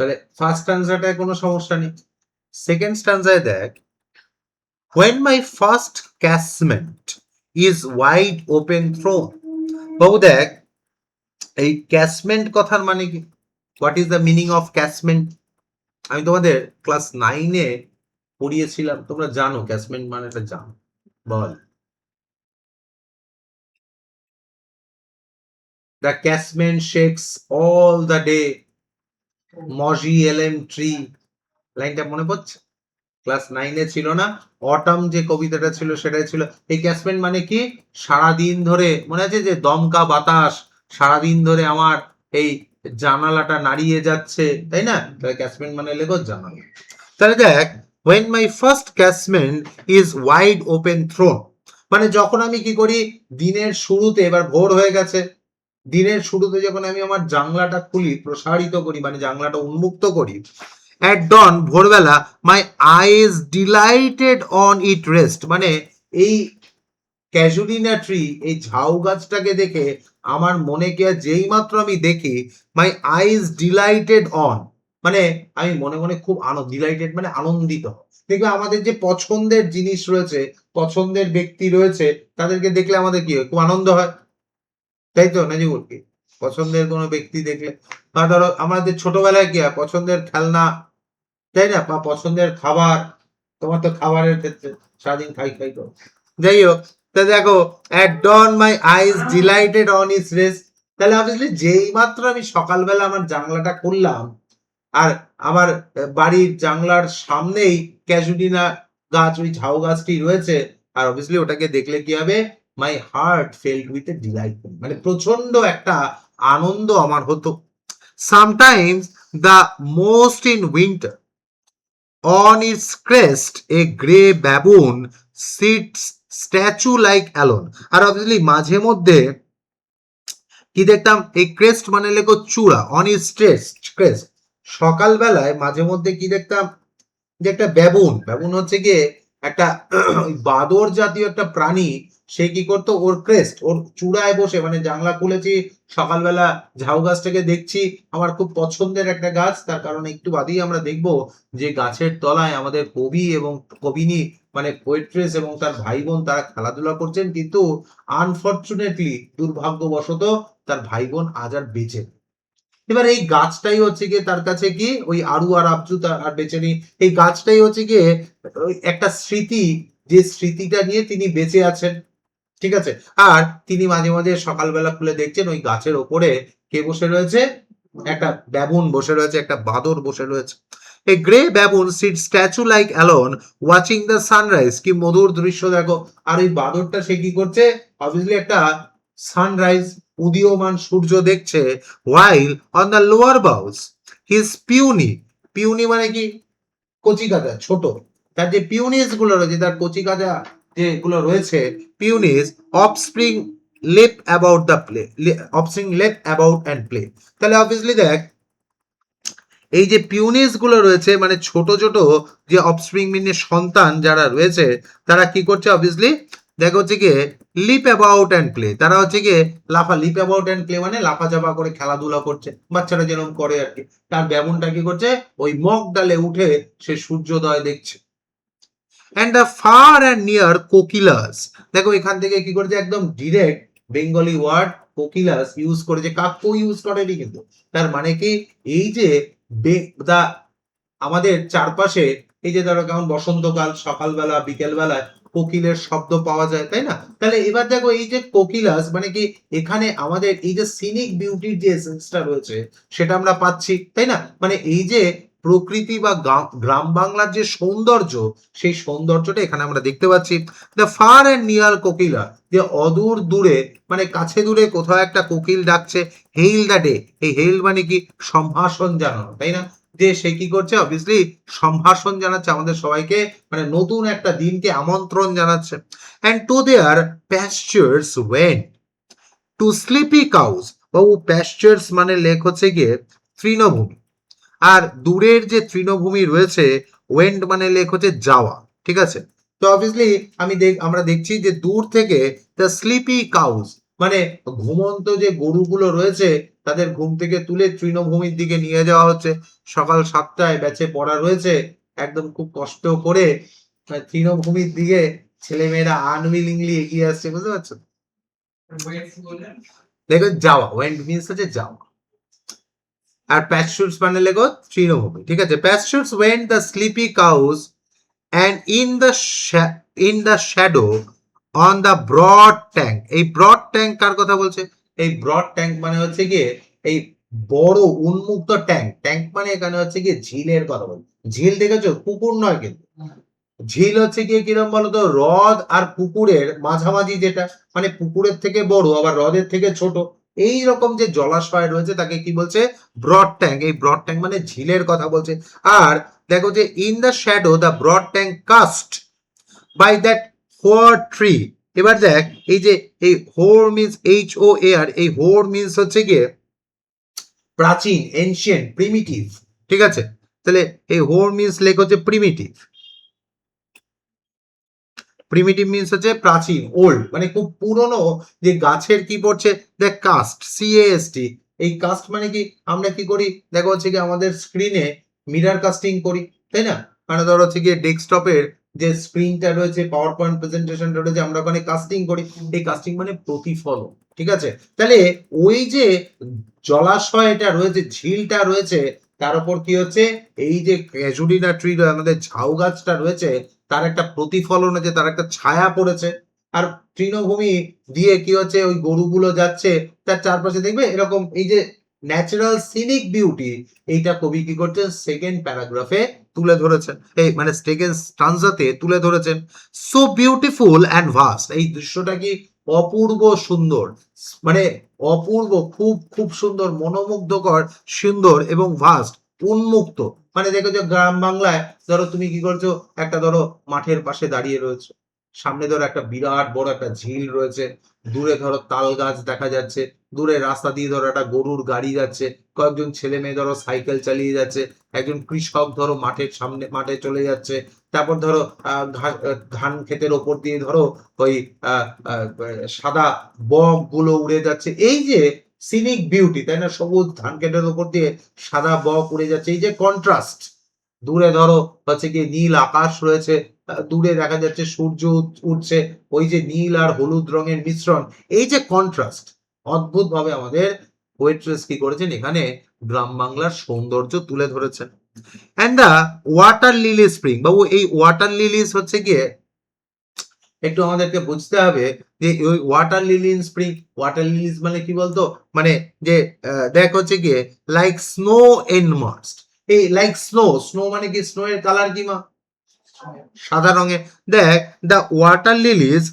তাহলে ফার্স্ট স্ট্যান্জাটায় কোনো সমস্যা নেই। সেকেন্ড স্ট্যান্জায় দেখ, when my first casement is wide open throne। বাবু দেখ, এই ক্যাসমেন্ট কথার মানে কি? What is the meaning of casement? আমি তোমাদের ক্লাস 9-এ পড়িয়েছিলাম, তোমরা জানো ক্যাসমেন্ট মানেটা জানো, বল। The casement shakes all the day, মজি এলএম ট্রি, লাইনটা মনে পড়ছে? ক্লাস 9-এ ছিল না? অটাম যে কবিতাটা ছিল সেটাই ছিল। এই ক্যাসমেন্ট মানে কি? সারাদিন ধরে মনে আছে যে দমকা বাতাস সারাদিন ধরে আমার এই জানালাটা নাড়িয়ে যাচ্ছে, তাই না? তাহলে ক্যাসমেন্ট মানে লেখো জানালা। তাহলে দেখ, when my first casement is wide open throne, মানে যখন আমি কি করি দিনের শুরুতে, এবার ভোর হয়ে গেছে, দিনের শুরুতে যখন আমি আমার জানলাটা খুলি, প্রসারিত করি, মানে জানলাটা উন্মুক্ত করি, at dawn, ভোরবেলা, my eyes delighted on it rest, মানে এই ক্যাজুলিনা ট্রি, এই ঝাউ গাছটাকে দেখে আমার মনে কি যেই মাত্র আমি দেখি, মাই আইজ ডিলাইটেড অন, মানে আমি মনে মনে খুব ডিলাইটেড মানে আনন্দিত। দেখবে আমাদের যে পছন্দের জিনিস রয়েছে, পছন্দের ব্যক্তি রয়েছে, তাদেরকে দেখলে আমাদের কি হয়? খুব আনন্দ হয়, তাই তো নাকি বলকি? পছন্দের কোনো ব্যক্তি দেখলে, বা ধরো আমাদের ছোটবেলায় কি হয়, পছন্দের খেলনা, তাই না, বা পছন্দের খাবার, তোমার তো খাবারের ক্ষেত্রে সারাদিন খাই খাই করো। যাই হোক, তা দেখো, at dawn my eyes delighted on its rest, তাহলে অবভিয়াসলি যেই মাত্র আমি সকালবেলা আমার জানলাটা খুললাম, আর আমার বাড়ির জানলার সামনেই ক্যাজুলিনা গাছ, ওই ঝাউ গাছটি রয়েছে, আর অবভিয়াসলি ওটাকে দেখলে কি হবে, my heart filled with a delight, মানে প্রচন্ড একটা আনন্দ আমার হতো। Sometimes the most in winter, on its crest a grey baboon sits statue like alone, R obviously মাঝে মধ্যে কি দেখতাম, এই ক্রেস্ট মানে লেখো চূড়া, অন ইজ ক্রেস্ট, সকালবেলায় মাঝে মধ্যে কি দেখতাম, যে একটা ব্যাবুন, ব্যাবুন হচ্ছে গিয়ে একটা বাদর জাতীয় একটা প্রাণী, সে কি করতো, ওর ক্রেস্ট, ওর চূড়ায় বসে, মানে জানলা খুলেছি সকালবেলা, ঝাউ গাছটাকে দেখছি, আমার খুব পছন্দের একটা গাছ, তার কারণে একটু বাদেই আমরা দেখব যে গাছের তলায় আমাদের কবি এবং কবিনী, মানে পোয়েট্রেস এবং তার ভাই বোন, তারা খেলাধুলা করছেন, কিন্তু আনফরচুনেটলি, দুর্ভাগ্যবশত, তার ভাই বোন আজ আর বেঁচে নেই। এবার এই গাছটাই হচ্ছে গিয়ে তার কাছে কি, ওই আরু আর আবজু আর বেঁচে নেই, এই গাছটাই হচ্ছে গিয়ে একটা স্মৃতি, যে স্মৃতিটা নিয়ে তিনি বেঁচে আছেন, ঠিক আছে। আর তিনি মাঝে মাঝে সকালবেলা খুলে দেখছেন ওই গাছের ওপরে কে বসে রয়েছে, একটা ব্যাবুন বসে রয়েছে, একটা বাদর বসে রয়েছে। A grey baboon sit statue like alone watching the sunrise, কি মধুর দৃশ্য দেখো। আর ওই বাদরটা সে কি করছে, অবভিয়াসলি একটা সানরাইজ, উদীয়মান সূর্য দেখছে। while on the lower boughs his puny, পিউনি মানে কি, কচি কাঁচা ছোট, তার যে পিউনিস গুলো রয়েছে, তার কচি কাঁচা যেগুলো রয়েছে, পিউনিস অফস্প্রিং লেপ অ্যাবাউট দ্য প্লে, অফস্প্রিং লেপ অ্যাবাউট অ্যান্ড প্লে। তাহলে অবভিয়াসলি দেখ, এই যে পিউনিস গুলো রয়েছে, মানে ছোট ছোট যে অফস্প্রিং মিনে সন্তান যারা রয়েছে, তারা কি করছে, অবভিয়াসলি দেখো হচ্ছে গিয়ে লিপ অ্যাবাউট অ্যান্ড প্লে, তারা হচ্ছে গিয়ে লিপ অ্যাবাউট অ্যান্ড প্লে মানে লাফাচাপা করে খেলাধুলা করছে, বাচ্চারা যেরকম করে আর কি। তার ব্যাবনটা কি করছে, ওই মগ ডালে উঠে সে সূর্যোদয় দেখছে। And the far and near kokilas, দেখো এখান থেকে কি করেছে, একদম direct Bengali word kokilas use করেছে, কাব্য ইউজ করেনি কিন্তু। তার মানে কি, এই যে দা আমাদের চারপাশে, এই যে ধরো কেমন বসন্তকাল, সকালবেলা বিকেলবেলায় কোকিলের শব্দ পাওয়া যায়, তাই না? তাহলে এবার দেখো, এই যে কোকিলাস মানে কি, এখানে আমাদের এই যে সিনিক বিউটির যে এসেন্সটা রয়েছে, সেটা আমরা পাচ্ছি, তাই না? মানে এই যে প্রকৃতি বা গ্রাম বাংলার যে সৌন্দর্য, সেই সৌন্দর্যটা এখানে আমরা দেখতে পাচ্ছি। দ্য ফার অ্যান্ড নিয়ার কোকিলা, যে অদূর দূরে, মানে কাছে দূরে কোথাও একটা কোকিল ডাকছে। হেইল দ্য ডে, এই হেইল মানে কি, সম্ভাষণ জানানো, তাই না? যে সে কি করছে, অবভিয়াসলি সম্ভাষণ জানাচ্ছে আমাদের সবাইকে, মানে নতুন একটা দিনকে আমন্ত্রণ জানাচ্ছে। And to their pastures went to sleepy cows, বাবু প্যাস্চার্স মানে লেখ হচ্ছে গিয়ে তৃণভূমি, আর দূরের যে তৃণভূমি রয়েছে, ওয়েন্ট মানে লেখ হচ্ছে যাওয়া, ঠিক আছে। তো অবভিয়াসলি আমরা দেখছি যে দূর থেকে দ্য স্লিপি কাউস, মানে ঘুমন্ত যে গরুগুলো রয়েছে, তাদের ঘুম থেকে তুলে তৃণভূমির দিকে নিয়ে যাওয়া হচ্ছে। সকাল 7টায় ব্যাচে পড়া রয়েছে, একদম খুব কষ্ট করে তৃণভূমির দিকে ছেলেমেয়েরা আনউইলিংলি এগিয়ে আসছে, বুঝতে পারছো? দেখো যাওয়া, ওয়েন্ট মিন্স হচ্ছে যাওয়া, আর প্যাস্টুরস মানে লেখো তৃণভূমি, ঠিক আছে? Pastures went the sleepy cows and in the shadow on the broad tank. এই ব্রড ট্যাঙ্ক কার কথা বলছে? এই ব্রড ট্যাঙ্ক মানে হচ্ছে গিয়ে এই বড় উন্মুক্ত ট্যাঙ্ক। ট্যাঙ্ক মানে এখানে হচ্ছে গিয়ে ঝিলের কথা বলছে। ঝিল দেখেছো? পুকুর নয় কিন্তু। ঝিল হচ্ছে গিয়ে কিরম বলতো, হ্রদ আর পুকুরের মাঝামাঝি, যেটা মানে পুকুরের থেকে বড় আবার হ্রদের থেকে ছোট, এই রকম যে জলাশয় রয়েছে তাকে কি বলছে? Broad tank. এই ব্রড ট্যাঙ্ক মানে ঝিলের কথা বলছে। আর দেখো যে in the shadow the broad tank cast by that hoar tree. এবার দেখ এই যে এই হোর মিন্স HOAR, এই হোর মিন্স হচ্ছে গিয়ে প্রাচীন, এনশিয়েন্ট, প্রিমিটিভ, ঠিক আছে? তাহলে এই হোর মিন্স লেখ হচ্ছে প্রিমিটিভ। প্রিমিটিভ মিন্স হচ্ছে প্রাচীন, ওল্ড, মানে খুব পুরনো যে গাছের কি পড়ছে, দেখ কাস্ট, CAST। এই কাস্ট মানে কি, আমরা কি করি দেখো হচ্ছে কি আমাদের স্ক্রিনে মিরর কাস্টিং করি, তাই না? মানে ধরো হচ্ছে গিয়ে ডেস্কটপের যে স্ক্রিনটা রয়েছে, পাওয়ার পয়েন্ট প্রেজেন্টেশনটা রয়েছে, আমরা ওখানে কাস্টিং করি। এই কাস্টিং মানে প্রতিফলন, ঠিক আছে? তাহলে ওই যে জলাশয়টা রয়েছে, ঝিলটা রয়েছে, তার উপর কি হচ্ছে, এই যে ক্যাজুলিনা ট্রি, আমাদের ঝাউ গাছটা রয়েছে, তার একটা প্রতিফলন আছে, তার একটা ছায়া পড়েছে। আর তৃণভূমি দিয়ে কি হচ্ছে, ওই গরুগুলো যাচ্ছে, তার চারপাশে দেখবে এরকম এই যে ন্যাচারাল সিনিক বিউটি, এইটা কবি কি করছেন সেকেন্ড প্যারাগ্রাফে তুলে ধরেছেন, এই মানে সেকেন্ড স্টানজাতে তুলে ধরেছেন। সো বিউটিফুল অ্যান্ড ভাস্ট, এই দৃশ্যটা কি অপূর্ব সুন্দর, মানে অপূর্ব, খুব খুব সুন্দর, মনোমুগ্ধকর, সুন্দর এবং ভাস্ট, উন্মুক্ত। মানে দেখো যে গ্রাম বাংলায় ধরো তুমি কি করছো, একটা ধরো মাঠের পাশে দাঁড়িয়ে রয়েছে, সামনে ধরো একটা বিরাট বড় একটা ঝিল রয়েছে, দূরে ধরো তাল গাছ দেখা যাচ্ছে, দূরে রাস্তা দিয়ে ধরো একটা গরুর গাড়ি যাচ্ছে, কয়েকজন ছেলে মেয়ে ধরো সাইকেল চালিয়ে যাচ্ছে, একজন কৃষক ধরো মাঠের সামনে মাঠে চলে যাচ্ছে, তারপর ধরো ধান ক্ষেতের ওপর দিয়ে ধরো ওই সাদা বক গুলো উড়ে যাচ্ছে, এই যে সিনিক বিউটি, তাই না? সবুজ ধান ক্ষেতের ওপর দিয়ে সাদা বক উড়ে যাচ্ছে, এই যে কন্ট্রাস্ট। দূরে ধরো হচ্ছে কি নীল আকাশ রয়েছে, দূরে দেখা যাচ্ছে সূর্য উঠছে, ওই যে নীল আর হলুদ রঙের মিশ্রণ, এই যে কন্ট্রাস্ট, অদ্ভুত ভাবে আমাদের পোয়েট্রেস কি করেছেন এখানে গ্রাম বাংলার সৌন্দর্য তুলে ধরেছেন। And the water lily spring, বাবু এই ওয়াটার লিলিস হচ্ছে গিয়ে একটু আমাদেরকে বুঝতে হবে যে ওই water lily in spring, water Lily's মানে কি বলতো, মানে যে দেখ হচ্ছে গিয়ে লাইক স্নো এনমার্সড, এই লাইক স্নো, স্নো মানে কি, স্নো এর কালার কি মা? সাদা রঙের। দেখ the water lilies,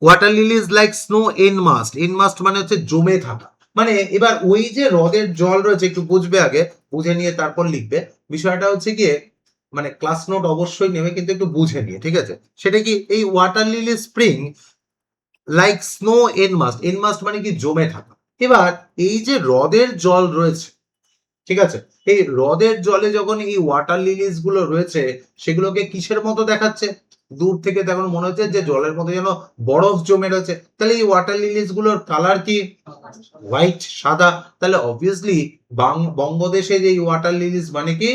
water lilies like snow enmassed, enmassed মানে হচ্ছে জমে থাকা, মানে এবার ওই যে হ্রদের জল রয়েছে, একটু বুঝবে আগে, বুঝে নিয়ে তারপর লিখবে। বিষয়টা হচ্ছে গিয়ে মানে ক্লাস নোট অবশ্যই নেবে, কিন্তু একটু বুঝে নিয়ে, ঠিক আছে? সেটা কি, এই water lily spring like snow enmassed, enmassed মানে কি জমে থাকা। এবার এই যে হ্রদের জল রয়েছে, ঠিক আছে, এই হ্রদের জলে যখন এই ওয়াটার লিলিস গুলো রয়েছে, সেগুলোকে কিসের মতো দেখাচ্ছে? দূর থেকে তখন মনে হচ্ছে যে জলের মধ্যে যেন বরফ জমে রয়েছে। তাহলে এই ওয়াটার লিলিস গুলোর কালার কি? হোয়াইট, সাদা। তাহলে অবভিয়াসলি বঙ্গদেশে যে ওয়াটার লিলিস মানে কি,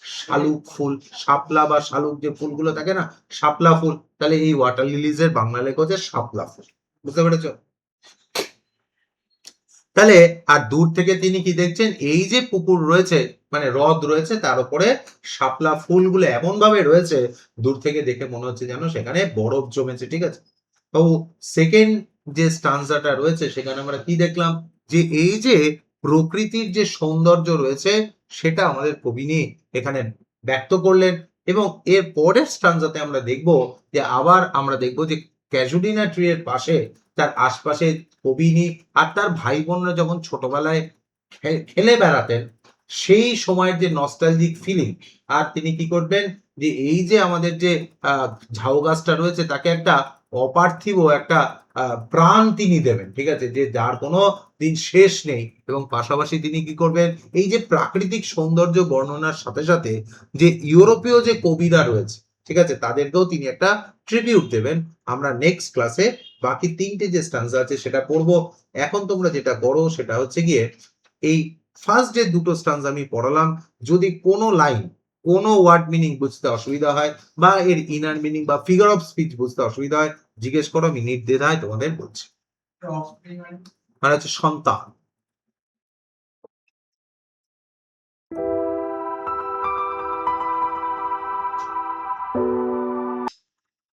শালুক ফুল, শাপলা বা শালুক যে ফুলগুলো থাকে না, শাপলা ফুল। তাহলে এই ওয়াটার লিলিজের বাংলা লেখা হচ্ছে শাপলা ফুল, বুঝতে পেরেছো? তাহলে আর দূর থেকে তিনি কি দেখছেন, এই যে পুকুর রয়েছে মানে হ্রদ রয়েছে, তার উপরে শাপলা ফুলগুলো এমন ভাবে রয়েছে, দূর থেকে দেখে মনে হচ্ছে যেন সেখানে বরফ জমেছে, ঠিক আছে? তো সেকেন্ড যে স্টানজাটা রয়েছে, সেখানে আমরা কি দেখলাম, যে এই যে প্রকৃতির যে সৌন্দর্য রয়েছে, সেটা আমাদের কবি নিয়ে এখানে ব্যক্ত করলেন। এবং এর পরের স্টানজাতে আমরা দেখব যে আবার আমরা দেখব যে ক্যাজুলিনা ট্রি এর পাশে, তার আশপাশে কবিনী আর তার ভাই বোনরা যখন ছোটবেলায় খেলে বেড়াতেন, সেই সময়ের যে নস্টালজিক ফিলিং। আর তিনি কি করবেন, যে এই যে আমাদের যে ঝাউ গাছটা রয়েছে, তাকে একটা অপার্থিব একটা প্রাণ তিনি দেবেন, ঠিক আছে, যে যার কোনো দিন শেষ নেই। এবং পাশাপাশি তিনি কি করবেন, এই যে প্রাকৃতিক সৌন্দর্য বর্ণনার সাথে সাথে যে ইউরোপীয় যে কবিরা রয়েছে, ঠিক আছে, তাদেরকেও তিনি একটা ট্রিবিউট দেবেন। আমরা নেক্সট ক্লাসে বাকি 3টে যে স্ট্যান্সা আছে সেটা পড়বো। এখন তোমরা যেটা করো সেটা হচ্ছে গিয়ে এই ফার্স্ট যে 2টো স্ট্যান্সা আমি পড়ালাম, যদি কোনো লাইন, কোনো ওয়ার্ড মিনিং বুঝতে অসুবিধা হয় বা এর ইনার মিনিং বা ফিগার অফ স্পিচ বুঝতে অসুবিধা হয় জিজ্ঞেস করো, আমি নির্দ্বিধায় তোমাদের বলছি। মানে হচ্ছে সন্তান।